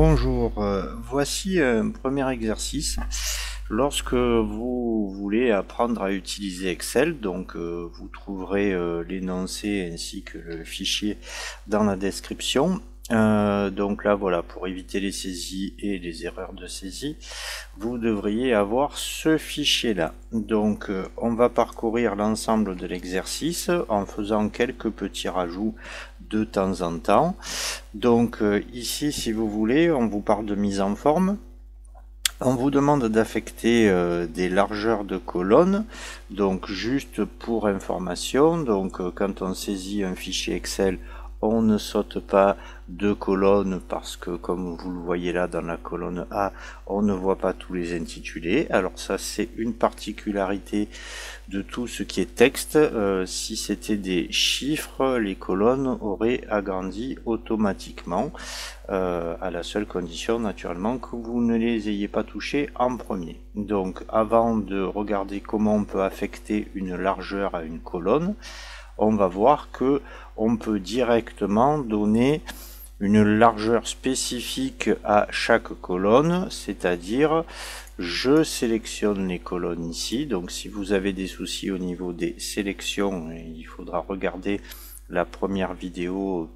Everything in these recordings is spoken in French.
Bonjour, voici un premier exercice. Lorsque vous voulez apprendre à utiliser Excel, donc vous trouverez l'énoncé ainsi que le fichier dans la description. Donc là voilà, pour éviter les saisies et les erreurs de saisie, vous devriez avoir ce fichier là. Donc on va parcourir l'ensemble de l'exercice en faisant quelques petits rajouts de temps en temps. Donc ici, si vous voulez, on vous parle de mise en forme. On vous demande d'affecter des largeurs de colonnes, donc juste pour information. Donc quand on saisit un fichier Excel, on ne saute pas de colonnes parce que, comme vous le voyez là dans la colonne A, on ne voit pas tous les intitulés. Alors ça, c'est une particularité de tout ce qui est texte. Si c'était des chiffres, les colonnes auraient agrandi automatiquement, à la seule condition naturellement que vous ne les ayez pas touchés en premier. Donc avant de regarder comment on peut affecter une largeur à une colonne, on va voir que on peut directement donner une largeur spécifique à chaque colonne, c'est-à-dire je sélectionne les colonnes ici. Donc si vous avez des soucis au niveau des sélections, il faudra regarder la première vidéo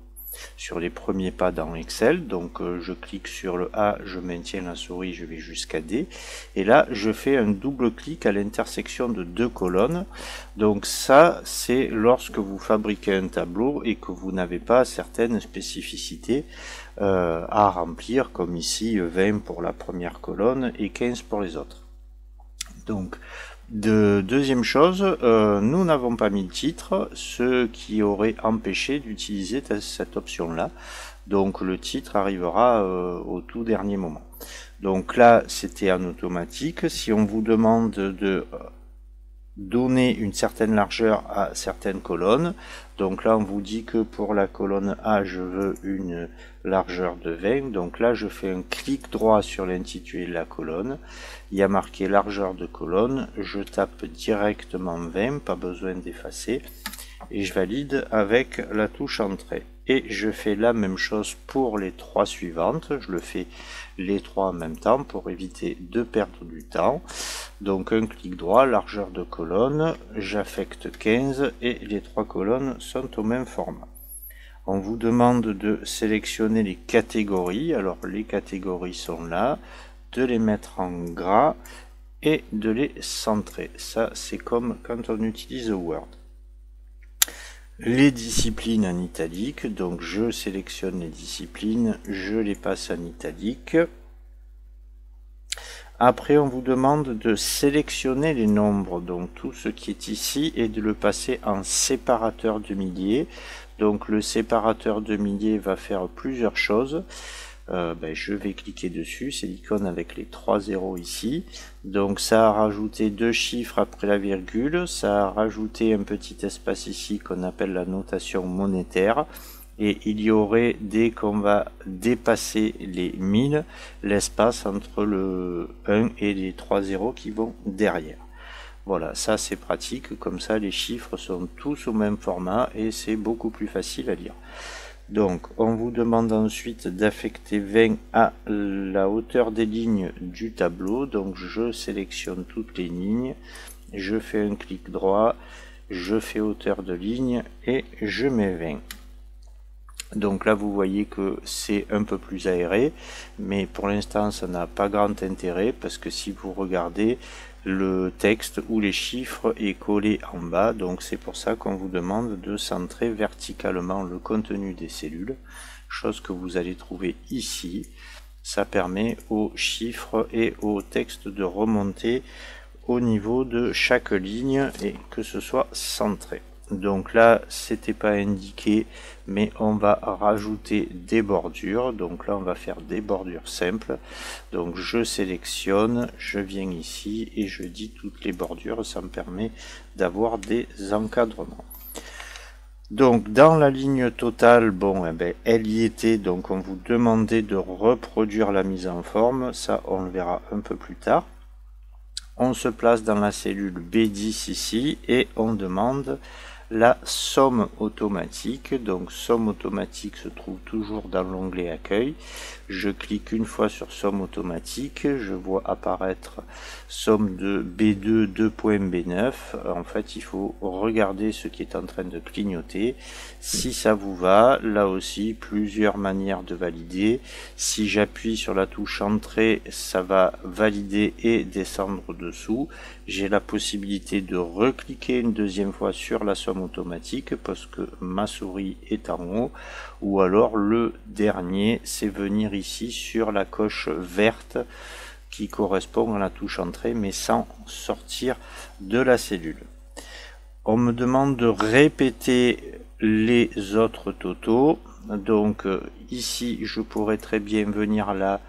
sur les premiers pas dans Excel. Donc je clique sur le A, je maintiens la souris, je vais jusqu'à D, et là je fais un double clic à l'intersection de deux colonnes. Donc ça, c'est lorsque vous fabriquez un tableau et que vous n'avez pas certaines spécificités à remplir, comme ici 20 pour la première colonne et 15 pour les autres. Donc deuxième chose, nous n'avons pas mis le titre, ce qui aurait empêché d'utiliser cette option là. Donc le titre arrivera au tout dernier moment. Donc là, c'était en automatique. Si on vous demande de donner une certaine largeur à certaines colonnes, donc là on vous dit que pour la colonne A je veux une largeur de 20, donc là je fais un clic droit sur l'intitulé de la colonne, il y a marqué largeur de colonne, je tape directement 20, pas besoin d'effacer, et je valide avec la touche entrée. Et je fais la même chose pour les trois suivantes, je le fais les trois en même temps pour éviter de perdre du temps. Donc un clic droit, largeur de colonne, j'affecte 15 et les trois colonnes sont au même format. On vous demande de sélectionner les catégories, alors les catégories sont là, de les mettre en gras et de les centrer. Ça c'est comme quand on utilise Word. Les disciplines en italique, donc je sélectionne les disciplines, je les passe en italique. Après on vous demande de sélectionner les nombres, donc tout ce qui est ici, et de le passer en séparateur de milliers. Donc le séparateur de milliers va faire plusieurs choses. Je vais cliquer dessus, c'est l'icône avec les 3 zéros ici. Donc ça a rajouté deux chiffres après la virgule, ça a rajouté un petit espace ici qu'on appelle la notation monétaire, et il y aurait, dès qu'on va dépasser les 1000, l'espace entre le 1 et les 3 zéros qui vont derrière. Voilà, ça c'est pratique, comme ça les chiffres sont tous au même format et c'est beaucoup plus facile à lire. Donc on vous demande ensuite d'affecter 20 à la hauteur des lignes du tableau. Donc je sélectionne toutes les lignes, je fais un clic droit, je fais hauteur de ligne et je mets 20. Donc là vous voyez que c'est un peu plus aéré, mais pour l'instant ça n'a pas grand intérêt parce que si vous regardez, le texte ou les chiffres est collé en bas, donc c'est pour ça qu'on vous demande de centrer verticalement le contenu des cellules, chose que vous allez trouver ici. Ça permet aux chiffres et au texte de remonter au niveau de chaque ligne et que ce soit centré. Donc là c'était pas indiqué, mais on va rajouter des bordures. Donc là on va faire des bordures simples. Donc je sélectionne, je viens ici et je dis toutes les bordures, ça me permet d'avoir des encadrements. Donc dans la ligne totale, elle y était, donc on vous demandait de reproduire la mise en forme, ça on le verra un peu plus tard. On se place dans la cellule B10 ici et on demande la somme automatique. Donc somme automatique se trouve toujours dans l'onglet accueil. Je clique une fois sur somme automatique, je vois apparaître somme de B2 2.B9. En fait, il faut regarder ce qui est en train de clignoter. Si ça vous va, là aussi plusieurs manières de valider. Si j'appuie sur la touche entrée, ça va valider et descendre dessous. J'ai la possibilité de recliquer une deuxième fois sur la somme automatique parce que ma souris est en haut, ou alors le dernier, c'est venir ici sur la coche verte qui correspond à la touche entrée mais sans sortir de la cellule. On me demande de répéter les autres totaux. Donc ici je pourrais très bien venir là,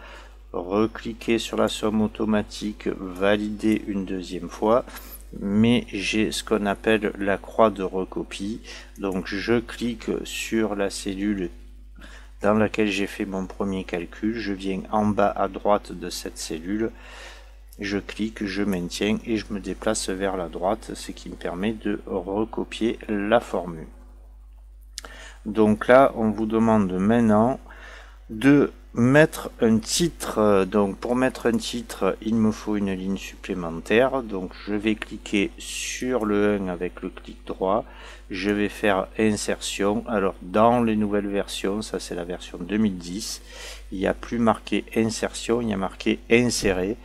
recliquer sur la somme automatique, valider une deuxième fois, mais j'ai ce qu'on appelle la croix de recopie. Donc je clique sur la cellule dans laquelle j'ai fait mon premier calcul, je viens en bas à droite de cette cellule, je clique, je maintiens et je me déplace vers la droite, ce qui me permet de recopier la formule. Donc là on vous demande maintenant de mettre un titre. Donc pour mettre un titre, il me faut une ligne supplémentaire. Donc je vais cliquer sur le 1 avec le clic droit. Je vais faire insertion. Alors dans les nouvelles versions, ça c'est la version 2010, il n'y a plus marqué insertion, il y a marqué insérer.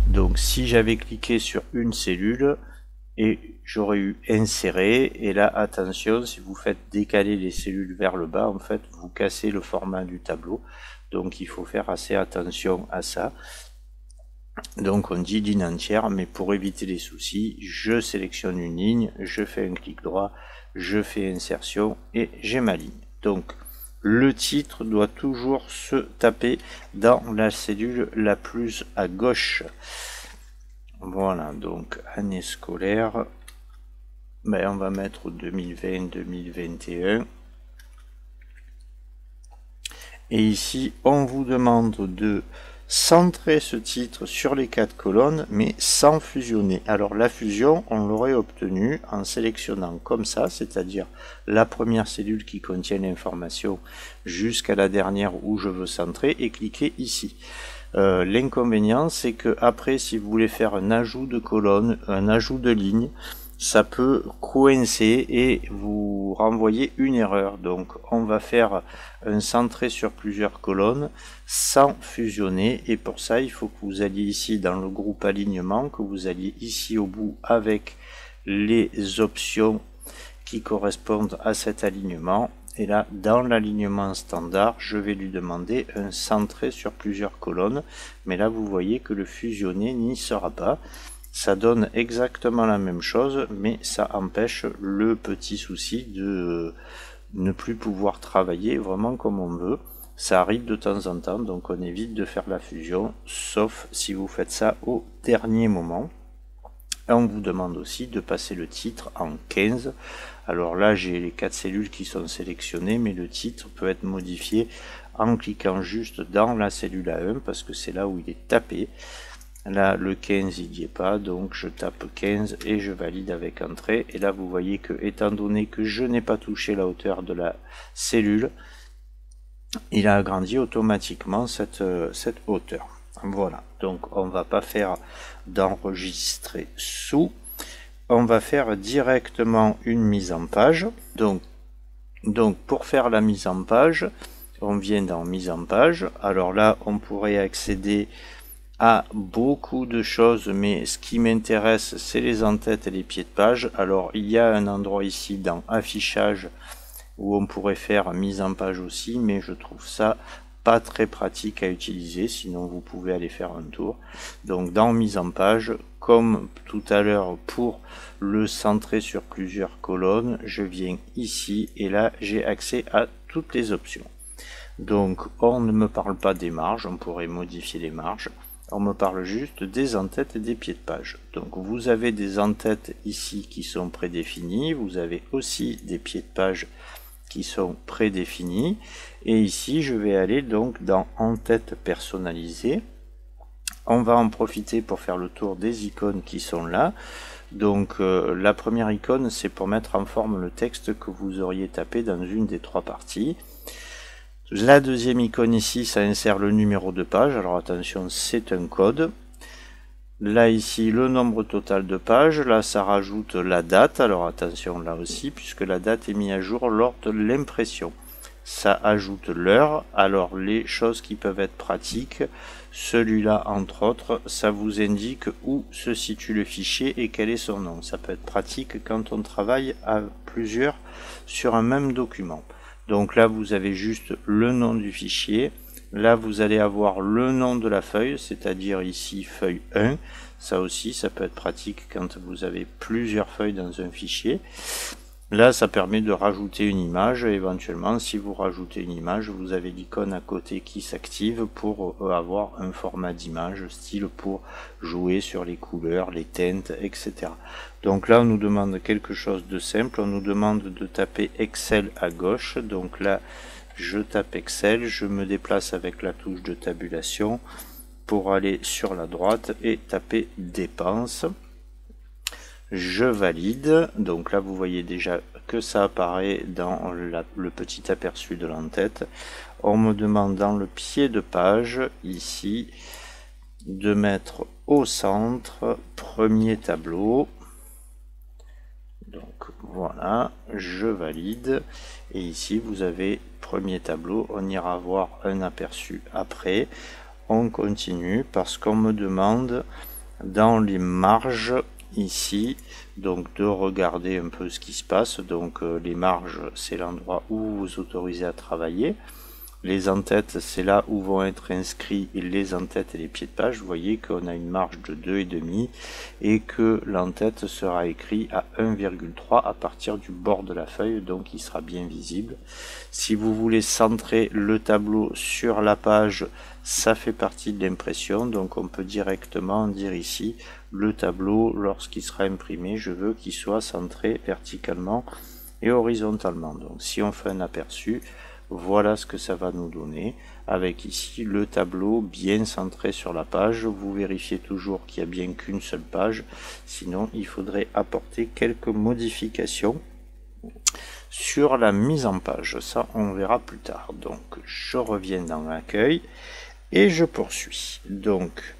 Donc si j'avais cliqué sur une cellule, et j'aurais eu inséré, et là attention, si vous faites décaler les cellules vers le bas, en fait vous cassez le format du tableau, donc il faut faire assez attention à ça. Donc on dit ligne entière, mais pour éviter les soucis, je sélectionne une ligne, je fais un clic droit, je fais insertion et j'ai ma ligne. Donc le titre doit toujours se taper dans la cellule la plus à gauche. Voilà, donc année scolaire, ben, on va mettre 2020-2021. Et ici, on vous demande de centrer ce titre sur les 4 colonnes, mais sans fusionner. Alors la fusion, on l'aurait obtenue en sélectionnant comme ça, c'est-à-dire la première cellule qui contient l'information jusqu'à la dernière où je veux centrer, et cliquer ici. L'inconvénient, c'est que après, si vous voulez faire un ajout de colonne, un ajout de ligne, ça peut coincer et vous renvoyer une erreur. Donc on va faire un centré sur plusieurs colonnes sans fusionner, et pour ça il faut que vous alliez ici dans le groupe alignement, que vous alliez ici au bout avec les options qui correspondent à cet alignement. Et là, dans l'alignement standard, je vais lui demander un centré sur plusieurs colonnes. Mais là, vous voyez que le fusionné n'y sera pas. Ça donne exactement la même chose, mais ça empêche le petit souci de ne plus pouvoir travailler vraiment comme on veut. Ça arrive de temps en temps, donc on évite de faire la fusion, sauf si vous faites ça au dernier moment. Et on vous demande aussi de passer le titre en 15. Alors là, j'ai les 4 cellules qui sont sélectionnées, mais le titre peut être modifié en cliquant juste dans la cellule A1, parce que c'est là où il est tapé. Là, le 15, il n'y est pas, donc je tape 15 et je valide avec entrée. Et là, vous voyez que, étant donné que je n'ai pas touché la hauteur de la cellule, il a agrandi automatiquement cette hauteur. Voilà, donc on va pas faire d'enregistrer sous. On va faire directement une mise en page. Donc pour faire la mise en page, on vient dans mise en page. Alors là, on pourrait accéder à beaucoup de choses, mais ce qui m'intéresse, c'est les en-têtes et les pieds de page. Alors il y a un endroit ici dans affichage où on pourrait faire mise en page aussi, mais je trouve ça pas très pratique à utiliser, sinon vous pouvez aller faire un tour. Donc dans mise en page, comme tout à l'heure pour le centrer sur plusieurs colonnes, je viens ici et là j'ai accès à toutes les options. Donc on ne me parle pas des marges, on pourrait modifier les marges, on me parle juste des en-têtes et des pieds de page. Donc vous avez des en-têtes ici qui sont prédéfinis, vous avez aussi des pieds de page qui sont prédéfinis, et ici je vais aller donc dans en-tête personnalisée. On va en profiter pour faire le tour des icônes qui sont là. Donc la première icône, c'est pour mettre en forme le texte que vous auriez tapé dans une des trois parties. La deuxième icône ici, ça insère le numéro de page. Alors attention, c'est un code. Là ici, le nombre total de pages. Là, ça rajoute la date. Alors attention là aussi, puisque la date est mise à jour lors de l'impression. Ça ajoute l'heure. Alors les choses qui peuvent être pratiques, celui-là entre autres, ça vous indique où se situe le fichier et quel est son nom. Ça peut être pratique quand on travaille à plusieurs sur un même document. Donc là vous avez juste le nom du fichier. Là vous allez avoir le nom de la feuille, c'est-à-dire ici feuille 1. Ça aussi, ça peut être pratique quand vous avez plusieurs feuilles dans un fichier. Là, ça permet de rajouter une image. Éventuellement, si vous rajoutez une image, vous avez l'icône à côté qui s'active pour avoir un format d'image, style pour jouer sur les couleurs, les teintes, etc. Donc là, on nous demande quelque chose de simple. On nous demande de taper Excel à gauche. Donc là, je tape Excel, je me déplace avec la touche de tabulation pour aller sur la droite et taper dépenses. Je valide, donc là vous voyez déjà que ça apparaît dans le petit aperçu de l'entête. On me demande dans le pied de page, ici, de mettre au centre, premier tableau. Donc voilà, je valide. Et ici vous avez premier tableau, on ira voir un aperçu après. On continue parce qu'on me demande dans les marges, ici, donc de regarder un peu ce qui se passe. Donc les marges, c'est l'endroit où vous vous autorisez à travailler. Les en-têtes, c'est là où vont être inscrits les en-têtes et les pieds de page. Vous voyez qu'on a une marge de 2,5 et que l'en-tête sera écrit à 1,3 à partir du bord de la feuille, donc il sera bien visible. Si vous voulez centrer le tableau sur la page, ça fait partie de l'impression, donc on peut directement dire ici le tableau, lorsqu'il sera imprimé, je veux qu'il soit centré verticalement et horizontalement. Donc si on fait un aperçu, voilà ce que ça va nous donner, avec ici le tableau bien centré sur la page. Vous vérifiez toujours qu'il n'y a bien qu'une seule page, sinon il faudrait apporter quelques modifications sur la mise en page. Ça, on verra plus tard. Donc je reviens dans l'accueil et je poursuis. Donc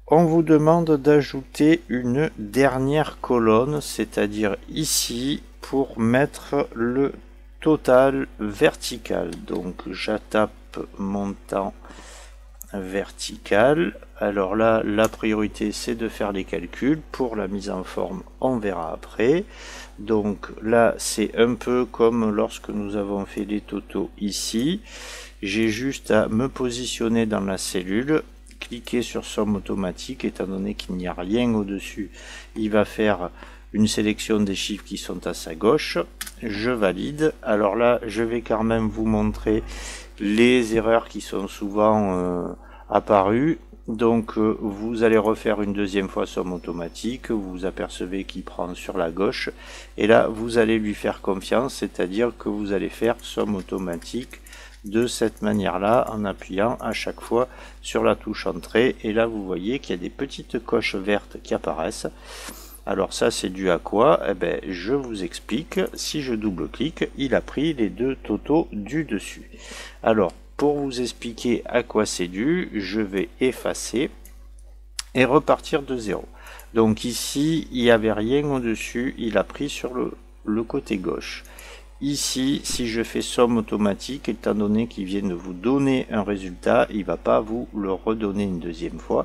on vous demande d'ajouter une dernière colonne, c'est-à-dire ici pour mettre le total vertical. Donc j'attape montant vertical. Alors là, la priorité c'est de faire les calculs. Pour la mise en forme, on verra après. Donc là, c'est un peu comme lorsque nous avons fait les totaux ici. J'ai juste à me positionner dans la cellule, cliquer sur somme automatique, étant donné qu'il n'y a rien au-dessus, il va faire une sélection des chiffres qui sont à sa gauche. Je valide. Alors là, je vais quand même vous montrer les erreurs qui sont souvent apparues. Donc vous allez refaire une deuxième fois somme automatique, vous vous apercevez qu'il prend sur la gauche, et là vous allez lui faire confiance, c'est-à-dire que vous allez faire somme automatique de cette manière-là, en appuyant à chaque fois sur la touche entrée, et là vous voyez qu'il y a des petites coches vertes qui apparaissent. Alors ça c'est dû à quoi? Eh ben, je vous explique. Si je double-clique, il a pris les deux totaux du dessus. Alors pour vous expliquer à quoi c'est dû, je vais effacer et repartir de zéro. Donc ici il n'y avait rien au-dessus, il a pris sur le côté gauche. Ici, si je fais somme automatique, étant donné qu'il vient de vous donner un résultat, il ne va pas vous le redonner une deuxième fois,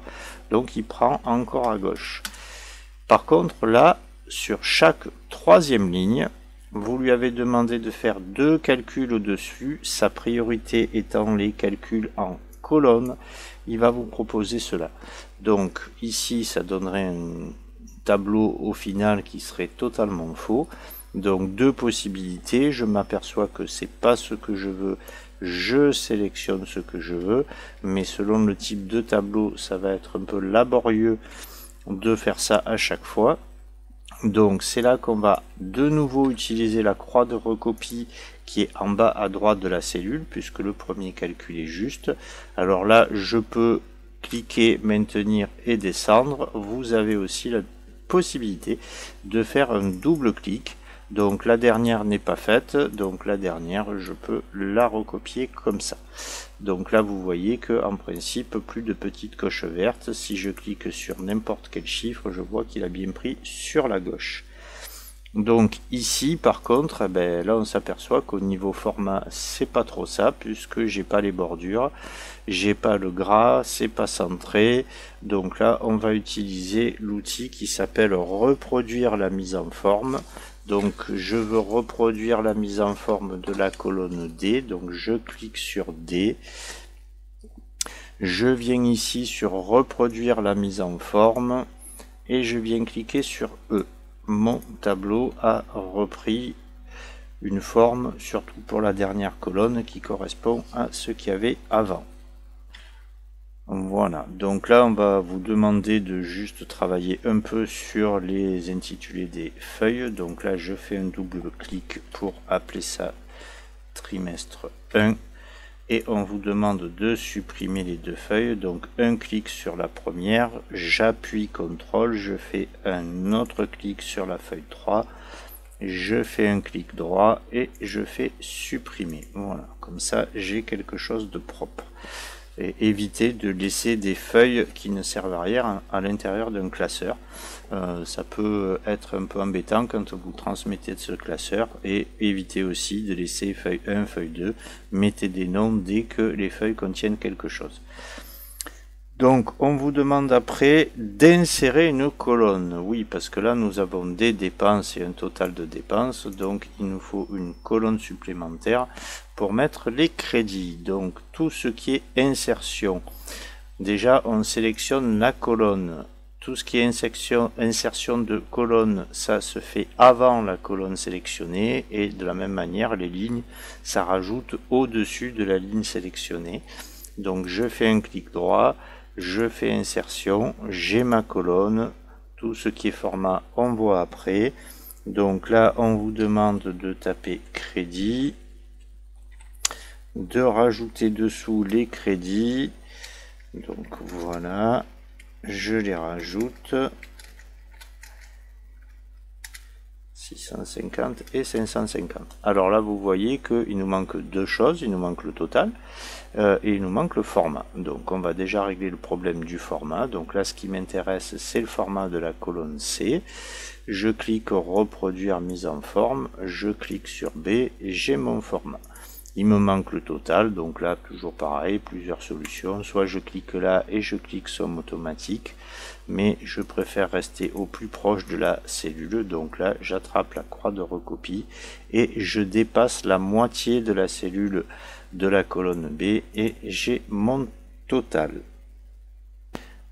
donc il prend encore à gauche. Par contre, là, sur chaque troisième ligne, vous lui avez demandé de faire deux calculs au-dessus, sa priorité étant les calculs en colonne, il va vous proposer cela. Donc ici, ça donnerait un tableau au final qui serait totalement faux. Donc deux possibilités, je m'aperçois que c'est pas ce que je veux, je sélectionne ce que je veux, mais selon le type de tableau, ça va être un peu laborieux de faire ça à chaque fois. Donc c'est là qu'on va de nouveau utiliser la croix de recopie qui est en bas à droite de la cellule, puisque le premier calcul est juste. Alors là, je peux cliquer, maintenir et descendre. Vous avez aussi la possibilité de faire un double clic. Donc la dernière n'est pas faite, donc la dernière je peux la recopier comme ça. Donc là vous voyez que en principe plus de petites coches vertes. Si je clique sur n'importe quel chiffre, je vois qu'il a bien pris sur la gauche. Donc ici par contre, là on s'aperçoit qu'au niveau format c'est pas trop ça, puisque j'ai pas les bordures, j'ai pas le gras, c'est pas centré. Donc là on va utiliser l'outil qui s'appelle reproduire la mise en forme. Donc je veux reproduire la mise en forme de la colonne D, donc je clique sur D, je viens ici sur reproduire la mise en forme et je viens cliquer sur E. Mon tableau a repris une forme, surtout pour la dernière colonne qui correspond à ce qu'il y avait avant. Voilà, donc là on va vous demander de juste travailler un peu sur les intitulés des feuilles. Donc là je fais un double clic pour appeler ça trimestre 1 et on vous demande de supprimer les deux feuilles. Donc un clic sur la première, j'appuie CTRL, je fais un autre clic sur la feuille 3, je fais un clic droit et je fais supprimer. Voilà, comme ça j'ai quelque chose de propre. Et éviter de laisser des feuilles qui ne servent à rien à l'intérieur d'un classeur. Ça peut être un peu embêtant quand vous transmettez de ce classeur, et évitez aussi de laisser feuille 1, feuille 2, mettez des noms dès que les feuilles contiennent quelque chose. Donc on vous demande après d'insérer une colonne. Oui, parce que là nous avons des dépenses et un total de dépenses, donc il nous faut une colonne supplémentaire pour mettre les crédits. Donc tout ce qui est insertion, déjà on sélectionne la colonne. Tout ce qui est insertion de colonne, ça se fait avant la colonne sélectionnée, et de la même manière les lignes, ça rajoute au-dessus de la ligne sélectionnée. Donc je fais un clic droit, je fais insertion, j'ai ma colonne, tout ce qui est format on voit après. Donc là on vous demande de taper crédit, de rajouter dessous les crédits. Donc voilà, je les rajoute, 650 et 550. Alors là vous voyez qu'il nous manque deux choses, il nous manque le total et il nous manque le format. Donc on va déjà régler le problème du format. Donc là ce qui m'intéresse c'est le format de la colonne C. Je clique reproduire mise en forme, je clique sur B et j'ai mon format. Il me manque le total, donc là toujours pareil, plusieurs solutions, soit je clique là et je clique somme automatique, mais je préfère rester au plus proche de la cellule. Donc là j'attrape la croix de recopie et je dépasse la moitié de la cellule de la colonne B et j'ai mon total.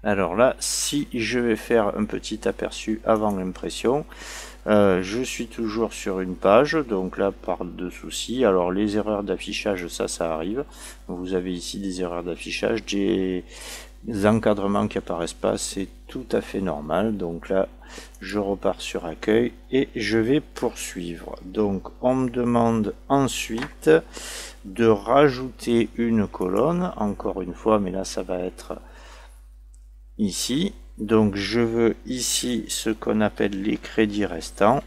Alors là, si je vais faire un petit aperçu avant l'impression, je suis toujours sur une page, donc là par de soucis. Alors les erreurs d'affichage, ça arrive. Vous avez ici des erreurs d'affichage, des encadrements qui apparaissent pas, c'est tout à fait normal. Donc là je repars sur accueil et je vais poursuivre. Donc on me demande ensuite de rajouter une colonne, encore une fois, mais là ça va être ici. Donc je veux ici ce qu'on appelle les crédits restants.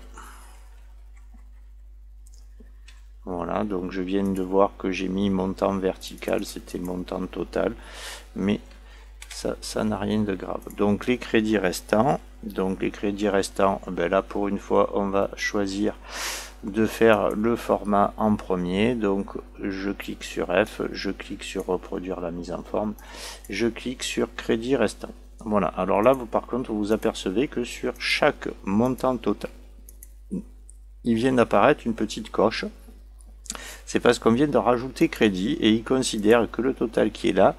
Voilà, donc je viens de voir que j'ai mis montant vertical, c'était montant total, mais ça n'a rien de grave. Donc les crédits restants, là pour une fois on va choisir de faire le format en premier. Donc je clique sur F, je clique sur reproduire la mise en forme, je clique sur crédit restant. Voilà, alors là, par contre, vous apercevez que sur chaque montant total, il vient d'apparaître une petite coche. C'est parce qu'on vient de rajouter crédit et il considère que le total qui est là,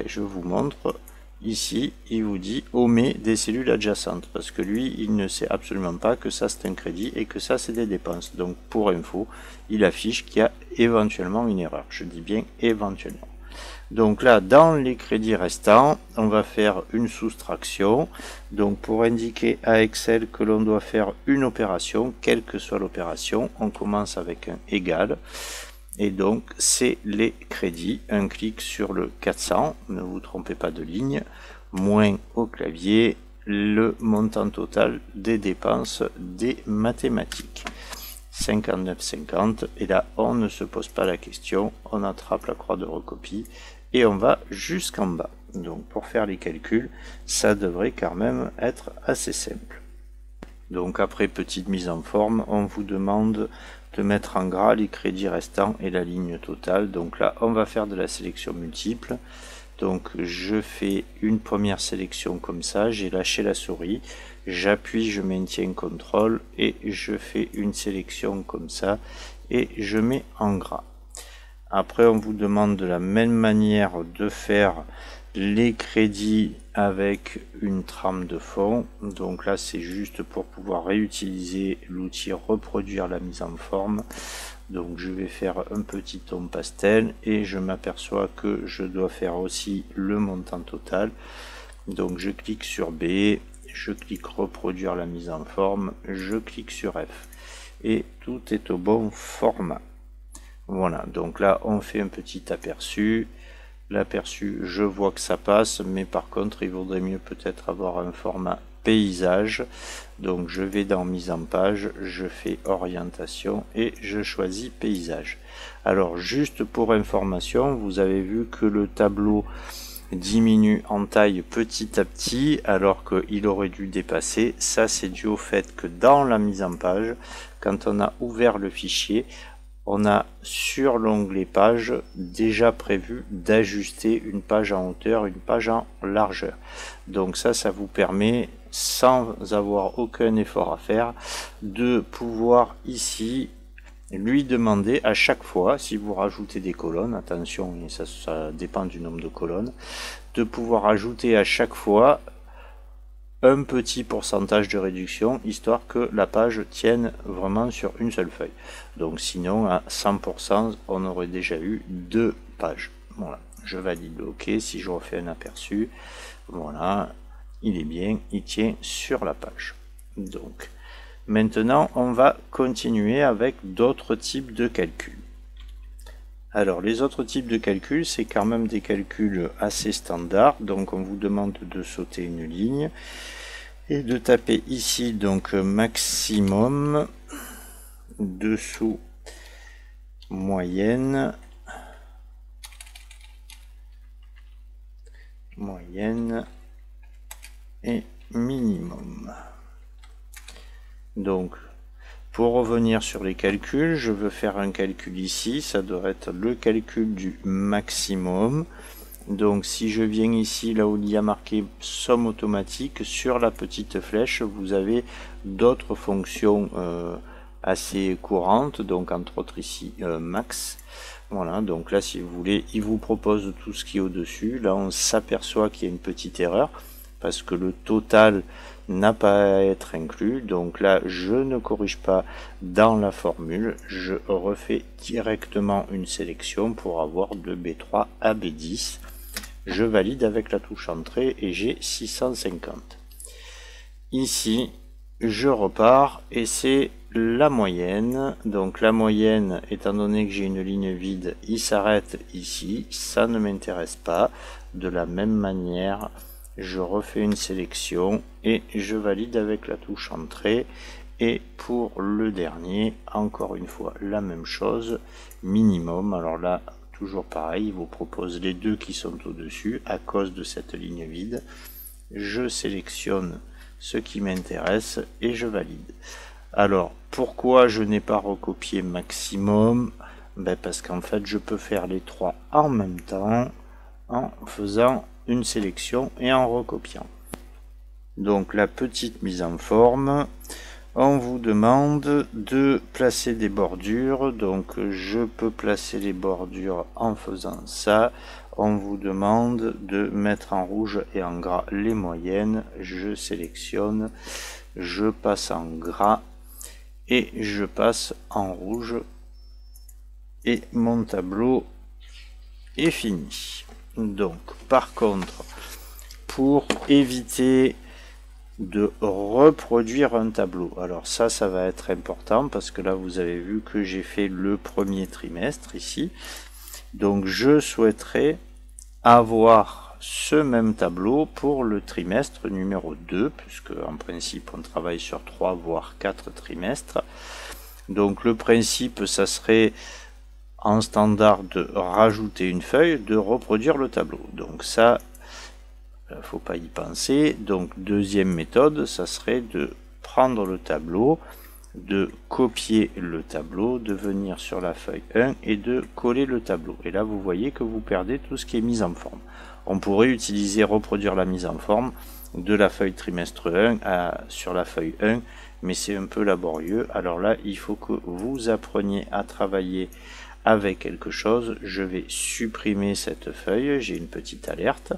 je vous montre ici, il vous dit omet des cellules adjacentes, parce que lui, il ne sait absolument pas que ça c'est un crédit et que ça c'est des dépenses. Donc pour info, il affiche qu'il y a éventuellement une erreur. Je dis bien éventuellement. Donc là, dans les crédits restants, on va faire une soustraction. Donc pour indiquer à Excel que l'on doit faire une opération, quelle que soit l'opération, on commence avec un égal. Et donc c'est les crédits. Un clic sur le 400, ne vous trompez pas de ligne, moins au clavier, le montant total des dépenses des mathématiques. 59,50 et là on ne se pose pas la question, on attrape la croix de recopie et on va jusqu'en bas. Donc pour faire les calculs, ça devrait quand même être assez simple. Donc après petite mise en forme, on vous demande de mettre en gras les crédits restants et la ligne totale. Donc là on va faire de la sélection multiple. Donc je fais une première sélection comme ça, j'ai lâché la souris, j'appuie, je maintiens CTRL et je fais une sélection comme ça et je mets en gras. Après on vous demande de la même manière de faire les crédits avec une trame de fond. Donc là c'est juste pour pouvoir réutiliser l'outil reproduire la mise en forme. Donc je vais faire un petit ton pastel et je m'aperçois que je dois faire aussi le montant total. Donc je clique sur B, je clique reproduire la mise en forme, je clique sur F et tout est au bon format. Voilà, donc là on fait un petit aperçu. L'aperçu, je vois que ça passe, mais par contre il vaudrait mieux peut-être avoir un format paysage. Donc je vais dans mise en page, je fais orientation et je choisis paysage. Alors juste pour information, vous avez vu que le tableau diminue en taille petit à petit alors qu'il aurait dû dépasser. Ça c'est dû au fait que dans la mise en page, quand on a ouvert le fichier, on a sur l'onglet page déjà prévu d'ajuster une page en hauteur, une page en largeur. Donc ça vous permet, sans avoir aucun effort à faire, de pouvoir ici lui demander à chaque fois, si vous rajoutez des colonnes, attention, ça dépend du nombre de colonnes, de pouvoir ajouter à chaque fois un petit pourcentage de réduction, histoire que la page tienne vraiment sur une seule feuille. Donc sinon, à 100%, on aurait déjà eu 2 pages. Voilà, je valide OK. Si je refais un aperçu, voilà, il est bien, il tient sur la page. Donc, maintenant, on va continuer avec d'autres types de calculs. Alors, les autres types de calculs, c'est quand même des calculs assez standards. Donc, on vous demande de sauter une ligne et de taper ici, donc, maximum, dessous, moyenne, et minimum. Donc, pour revenir sur les calculs, je veux faire un calcul ici, ça devrait être le calcul du maximum. Donc si je viens ici, là où il y a marqué somme automatique, sur la petite flèche, vous avez d'autres fonctions assez courantes, donc entre autres ici max. Voilà, donc là si vous voulez, il vous propose tout ce qui est au-dessus. Là on s'aperçoit qu'il y a une petite erreur, parce que le total n'a pas à être inclus. Donc là je ne corrige pas dans la formule, je refais directement une sélection pour avoir de B3 à B10. Je valide avec la touche entrée et j'ai 650. Ici je repars et c'est la moyenne. Donc la moyenne, étant donné que j'ai une ligne vide, il s'arrête ici, ça ne m'intéresse pas. De la même manière, je refais une sélection et je valide avec la touche entrée. Et pour le dernier, encore une fois la même chose, minimum. Alors là toujours pareil, il vous propose les deux qui sont au-dessus à cause de cette ligne vide. Je sélectionne ce qui m'intéresse et je valide. Alors pourquoi je n'ai pas recopié maximum? Parce qu'en fait je peux faire les trois en même temps en faisant une sélection et en recopiant. Donc la petite mise en forme, on vous demande de placer des bordures, donc je peux placer les bordures en faisant ça. On vous demande de mettre en rouge et en gras les moyennes, je sélectionne, je passe en gras et je passe en rouge et mon tableau est fini. Donc par contre, pour éviter de reproduire un tableau, alors ça va être important parce que là vous avez vu que j'ai fait le premier trimestre ici, donc je souhaiterais avoir ce même tableau pour le trimestre numéro 2, puisque en principe on travaille sur 3 voire 4 trimestres. Donc le principe, ça serait en standard de rajouter une feuille, de reproduire le tableau. Donc ça, faut pas y penser. Donc deuxième méthode, ça serait de prendre le tableau, de copier le tableau, de venir sur la feuille 1 et de coller le tableau. Et là vous voyez que vous perdez tout ce qui est mise en forme. On pourrait utiliser reproduire la mise en forme de la feuille trimestre 1 sur la feuille 1, mais c'est un peu laborieux. Alors là, il faut que vous appreniez à travailler avec quelque chose. Je vais supprimer cette feuille, j'ai une petite alerte.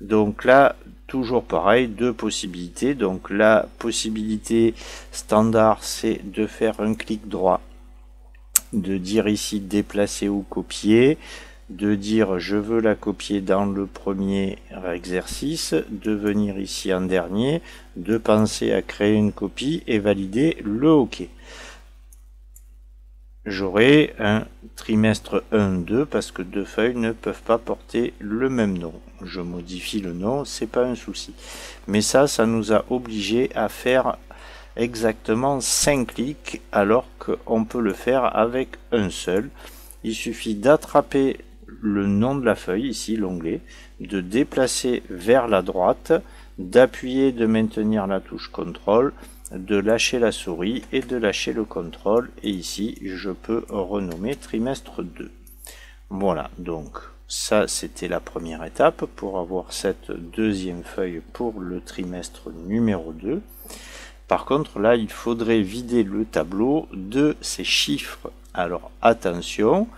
Donc là, toujours pareil, deux possibilités. Donc la possibilité standard, c'est de faire un clic droit, de dire ici déplacer ou copier, de dire je veux la copier dans le premier exercice, de venir ici en dernier, de penser à créer une copie et valider le OK. J'aurai un trimestre 1-2 parce que deux feuilles ne peuvent pas porter le même nom. Je modifie le nom, c'est pas un souci. Mais ça nous a obligé à faire exactement 5 clics alors qu'on peut le faire avec un seul. Il suffit d'attraper le nom de la feuille, ici l'onglet, de déplacer vers la droite, d'appuyer, de maintenir la touche CTRL, de lâcher la souris et de lâcher le CTRL, et ici je peux renommer trimestre 2. Voilà, donc ça c'était la première étape pour avoir cette deuxième feuille pour le trimestre numéro 2. Par contre là il faudrait vider le tableau de ces chiffres. Alors attention,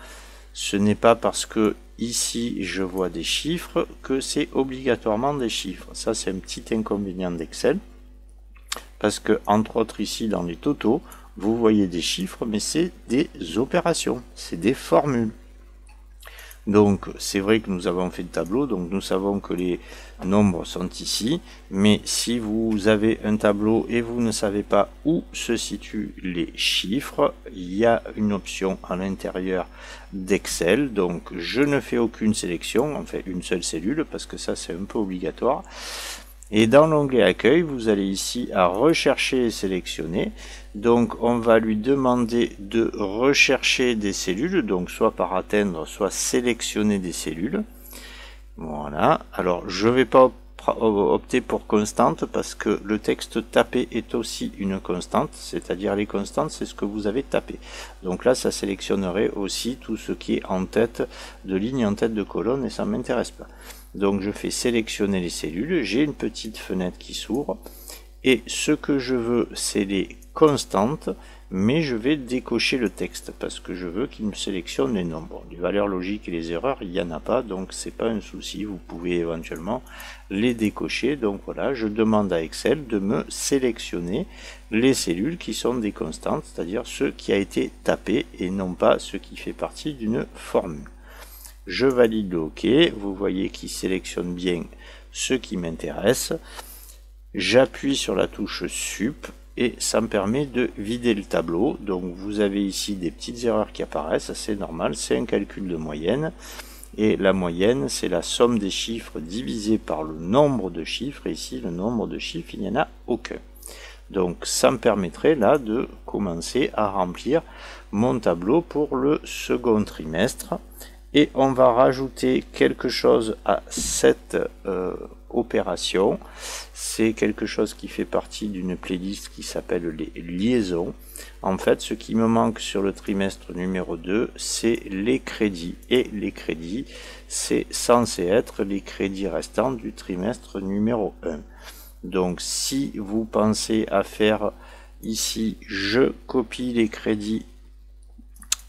ce n'est pas parce que ici je vois des chiffres que c'est obligatoirement des chiffres. Ça c'est un petit inconvénient d'Excel. Parce que, entre autres, ici, dans les totaux, vous voyez des chiffres, mais c'est des opérations, c'est des formules. Donc, c'est vrai que nous avons fait le tableau, donc nous savons que les nombres sont ici, mais si vous avez un tableau et vous ne savez pas où se situent les chiffres, il y a une option à l'intérieur d'Excel, donc je ne fais aucune sélection, en fait une seule cellule, parce que ça c'est un peu obligatoire. Et dans l'onglet accueil, vous allez ici à rechercher et sélectionner. Donc on va lui demander de rechercher des cellules, donc soit par atteindre, soit sélectionner des cellules. Voilà, alors je ne vais pas opter pour constante parce que le texte tapé est aussi une constante, c'est-à-dire les constantes c'est ce que vous avez tapé. Donc là ça sélectionnerait aussi tout ce qui est en tête de ligne, en tête de colonne, et ça ne m'intéresse pas. Donc je fais sélectionner les cellules, j'ai une petite fenêtre qui s'ouvre, et ce que je veux c'est les constantes, mais je vais décocher le texte parce que je veux qu'il me sélectionne les nombres. Les valeurs logiques et les erreurs, il n'y en a pas, donc c'est pas un souci, vous pouvez éventuellement les décocher. Donc voilà, je demande à Excel de me sélectionner les cellules qui sont des constantes, c'est-à-dire ce qui a été tapé et non pas ce qui fait partie d'une formule. Je valide le OK, vous voyez qu'il sélectionne bien ce qui m'intéresse. J'appuie sur la touche Sup et ça me permet de vider le tableau. Donc vous avez ici des petites erreurs qui apparaissent, c'est normal, c'est un calcul de moyenne. Et la moyenne, c'est la somme des chiffres divisé par le nombre de chiffres. Et ici, le nombre de chiffres, il n'y en a aucun. Donc ça me permettrait là de commencer à remplir mon tableau pour le second trimestre. Et on va rajouter quelque chose à cette opération. C'est quelque chose qui fait partie d'une playlist qui s'appelle les liaisons. En fait, ce qui me manque sur le trimestre numéro 2, c'est les crédits. Et les crédits, c'est censé être les crédits restants du trimestre numéro 1. Donc, si vous pensez à faire ici, je copie les crédits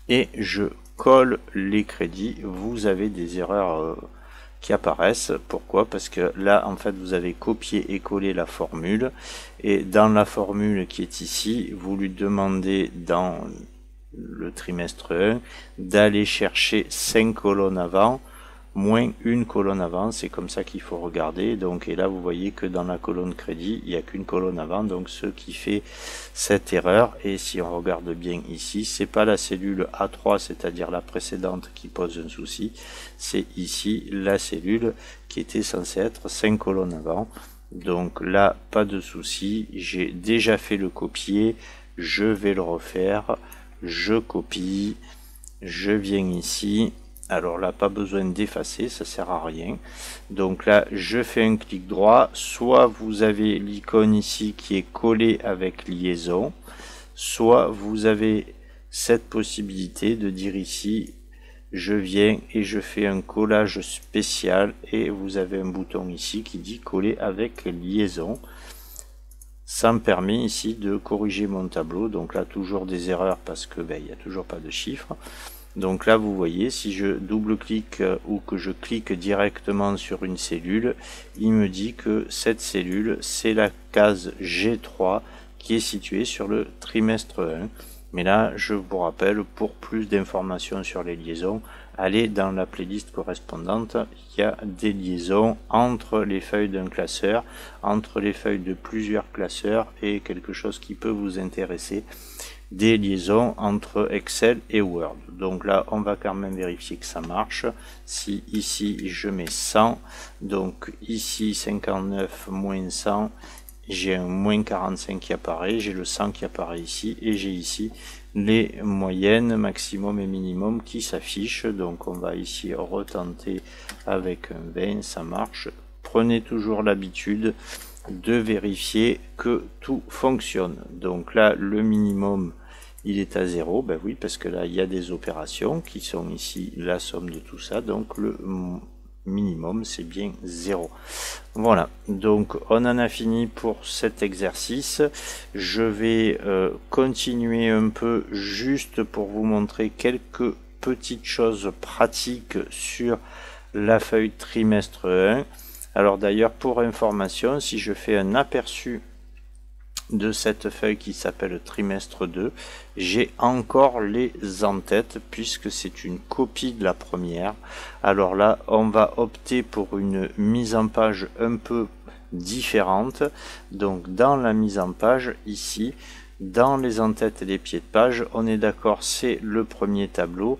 et je colle les crédits, vous avez des erreurs qui apparaissent. Pourquoi? Parce que là en fait vous avez copié et collé la formule, et dans la formule qui est ici, vous lui demandez dans le trimestre 1 d'aller chercher 5 colonnes avant moins une colonne avant, c'est comme ça qu'il faut regarder. Donc, et là vous voyez que dans la colonne crédit, il n'y a qu'une colonne avant, donc ce qui fait cette erreur. Et si on regarde bien ici, c'est pas la cellule A3, c'est-à-dire la précédente, qui pose un souci, c'est ici la cellule qui était censée être 5 colonnes avant. Donc là, pas de souci, j'ai déjà fait le copier, je vais le refaire, je copie, je viens ici. Alors là, pas besoin d'effacer, ça sert à rien. Donc là, je fais un clic droit. Soit vous avez l'icône ici qui est collée avec liaison, soit vous avez cette possibilité de dire ici, je viens et je fais un collage spécial et vous avez un bouton ici qui dit coller avec liaison. Ça me permet ici de corriger mon tableau. Donc là, toujours des erreurs parce que il n'y a toujours pas de chiffres. Donc là, vous voyez, si je double-clique ou que je clique directement sur une cellule, il me dit que cette cellule, c'est la case G3 qui est située sur le trimestre 1. Mais là, je vous rappelle, pour plus d'informations sur les liaisons, allez dans la playlist correspondante. Il y a des liaisons entre les feuilles d'un classeur, entre les feuilles de plusieurs classeurs et quelque chose qui peut vous intéresser, des liaisons entre Excel et Word. Donc là, on va quand même vérifier que ça marche. Si ici, je mets 100, donc ici 59 moins 100, j'ai un moins 45 qui apparaît, j'ai le 100 qui apparaît ici, et j'ai ici les moyennes, maximum et minimum qui s'affichent. Donc on va ici retenter avec un 20, ça marche. Prenez toujours l'habitude de vérifier que tout fonctionne. Donc là, le minimum, il est à 0, ben oui, parce que là, il y a des opérations qui sont ici la somme de tout ça, donc le minimum, c'est bien 0. Voilà, donc on en a fini pour cet exercice. Je vais continuer un peu juste pour vous montrer quelques petites choses pratiques sur la feuille trimestre 1. Alors d'ailleurs, pour information, si je fais un aperçu de cette feuille qui s'appelle trimestre 2, j'ai encore les en-têtes puisque c'est une copie de la première. Alors là, on va opter pour une mise en page un peu différente. Donc dans la mise en page, ici, dans les en-têtes et les pieds de page, on est d'accord, c'est le premier tableau.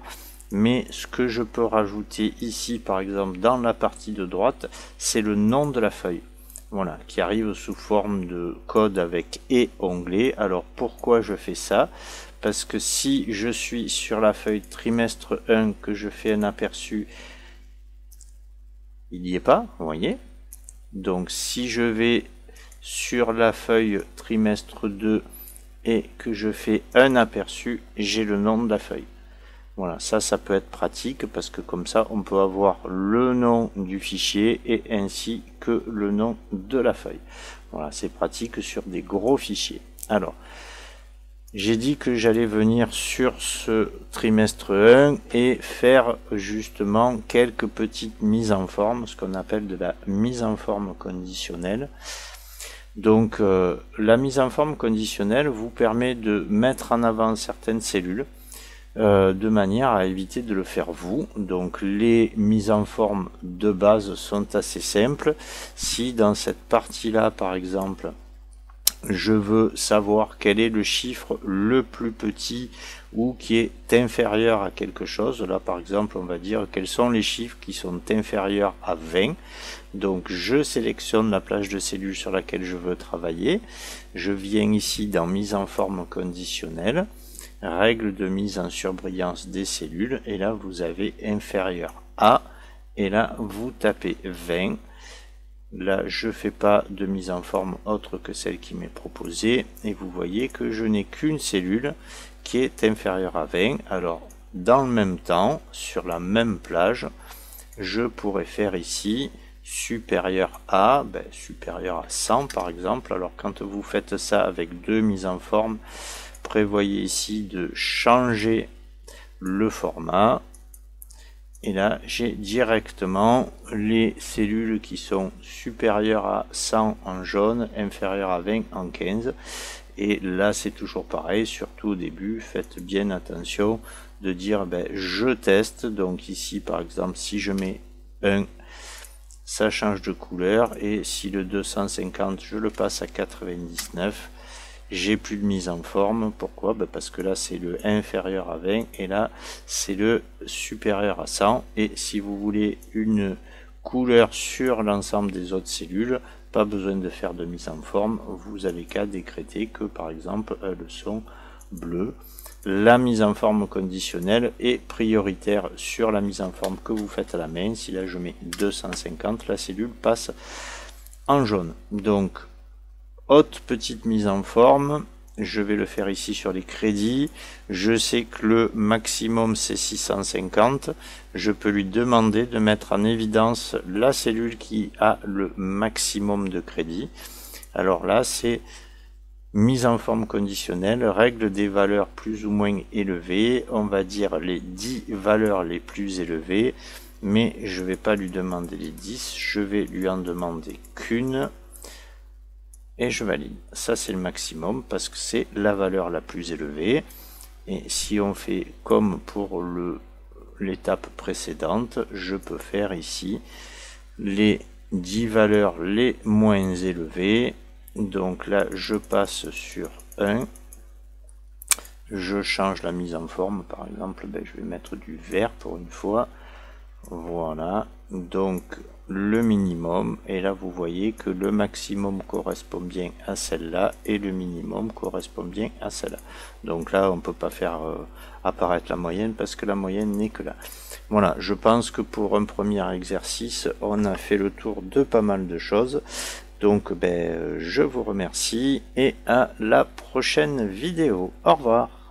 Mais ce que je peux rajouter ici, par exemple, dans la partie de droite, c'est le nom de la feuille. Voilà, qui arrive sous forme de code avec et onglet. Alors pourquoi je fais ça? Parce que si je suis sur la feuille trimestre 1, que je fais un aperçu, il n'y est pas, vous voyez. Donc si je vais sur la feuille trimestre 2 et que je fais un aperçu, j'ai le nom de la feuille. Voilà, ça peut être pratique parce que comme ça, on peut avoir le nom du fichier et ainsi que le nom de la feuille. Voilà, c'est pratique sur des gros fichiers. Alors, j'ai dit que j'allais venir sur ce trimestre 1 et faire justement quelques petites mises en forme, ce qu'on appelle de la mise en forme conditionnelle. Donc, la mise en forme conditionnelle vous permet de mettre en avant certaines cellules de manière à éviter de le faire vous. Donc les mises en forme de base sont assez simples. Si dans cette partie là par exemple je veux savoir quel est le chiffre le plus petit ou qui est inférieur à quelque chose, là par exemple on va dire quels sont les chiffres qui sont inférieurs à 20. Donc je sélectionne la plage de cellules sur laquelle je veux travailler, je viens ici dans mise en forme conditionnelle, règle de mise en surbrillance des cellules, et là vous avez inférieur à, et là vous tapez 20. Là je fais pas de mise en forme autre que celle qui m'est proposée, et vous voyez que je n'ai qu'une cellule qui est inférieure à 20. Alors dans le même temps, sur la même plage, je pourrais faire ici supérieur à, supérieur à 100 par exemple. Alors quand vous faites ça avec deux mises en forme, prévoyez ici de changer le format, et là j'ai directement les cellules qui sont supérieures à 100 en jaune, inférieures à 20 en 15, et là c'est toujours pareil, surtout au début faites bien attention de dire je teste. Donc ici par exemple si je mets 1, ça change de couleur, et si le 250 je le passe à 99, j'ai plus de mise en forme. Pourquoi? Parce que là c'est le inférieur à 20 et là c'est le supérieur à 100, et si vous voulez une couleur sur l'ensemble des autres cellules, pas besoin de faire de mise en forme, vous avez qu'à décréter que par exemple elles sont bleues. La mise en forme conditionnelle est prioritaire sur la mise en forme que vous faites à la main. Si là je mets 250, la cellule passe en jaune. Donc haute petite mise en forme, je vais le faire ici sur les crédits. Je sais que le maximum c'est 650, je peux lui demander de mettre en évidence la cellule qui a le maximum de crédit. Alors là c'est mise en forme conditionnelle, règle des valeurs plus ou moins élevées, on va dire les 10 valeurs les plus élevées, mais je ne vais pas lui demander les 10, je vais lui en demander qu'une, et je valide. Ça c'est le maximum parce que c'est la valeur la plus élevée, et si on fait comme pour l'étape précédente, je peux faire ici les 10 valeurs les moins élevées. Donc là je passe sur 1, je change la mise en forme, par exemple je vais mettre du vert pour une fois, voilà, donc le minimum, et là vous voyez que le maximum correspond bien à celle-là et le minimum correspond bien à celle-là. Donc là on peut pas faire apparaître la moyenne parce que la moyenne n'est que là. Voilà, je pense que pour un premier exercice on a fait le tour de pas mal de choses. Donc je vous remercie et à la prochaine vidéo. Au revoir.